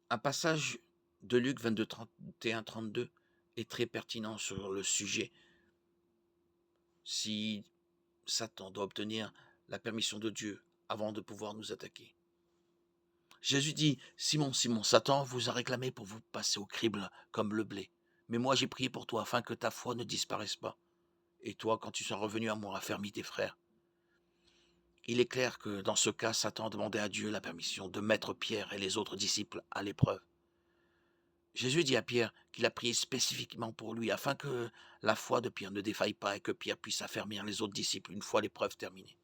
Un passage de Luc 22, 31-32 est très pertinent sur le sujet. Si Satan doit obtenir la permission de Dieu avant de pouvoir nous attaquer. Jésus dit, Simon, Simon, Satan vous a réclamé pour vous passer au crible comme le blé. Mais moi j'ai prié pour toi afin que ta foi ne disparaisse pas. Et toi, quand tu seras revenu à moi, affermis tes frères. Il est clair que dans ce cas, Satan demandait à Dieu la permission de mettre Pierre et les autres disciples à l'épreuve. Jésus dit à Pierre qu'il a prié spécifiquement pour lui afin que la foi de Pierre ne défaille pas et que Pierre puisse affermir les autres disciples une fois l'épreuve terminée.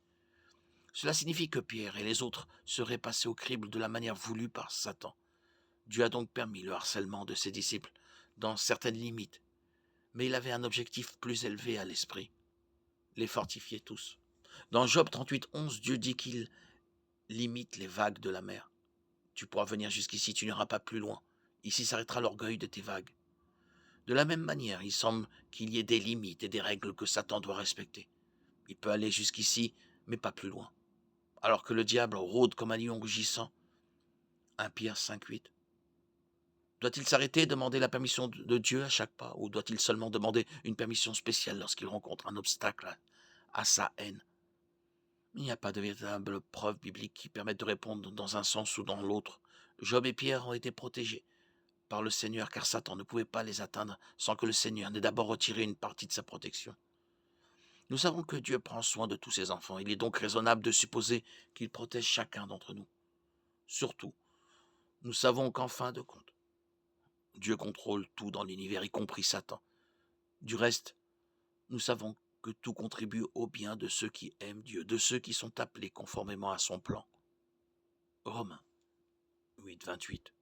Cela signifie que Pierre et les autres seraient passés au crible de la manière voulue par Satan. Dieu a donc permis le harcèlement de ses disciples dans certaines limites, mais il avait un objectif plus élevé à l'esprit, les fortifier tous. Dans Job 38:11, Dieu dit qu'il limite les vagues de la mer. Tu pourras venir jusqu'ici, tu n'iras pas plus loin. Ici s'arrêtera l'orgueil de tes vagues. De la même manière, il semble qu'il y ait des limites et des règles que Satan doit respecter. Il peut aller jusqu'ici, mais pas plus loin. Alors que le diable rôde comme un lion rugissant. 1 Pierre 5:8. Doit-il s'arrêter et demander la permission de Dieu à chaque pas, ou doit-il seulement demander une permission spéciale lorsqu'il rencontre un obstacle à sa haine? Il n'y a pas de véritable preuve biblique qui permette de répondre dans un sens ou dans l'autre. Job et Pierre ont été protégés par le Seigneur car Satan ne pouvait pas les atteindre sans que le Seigneur n'ait d'abord retiré une partie de sa protection. Nous savons que Dieu prend soin de tous ses enfants. Il est donc raisonnable de supposer qu'il protège chacun d'entre nous. Surtout, nous savons qu'en fin de compte, Dieu contrôle tout dans l'univers, y compris Satan. Du reste, nous savons que tout contribue au bien de ceux qui aiment Dieu, de ceux qui sont appelés conformément à son plan. Romains 8, 28.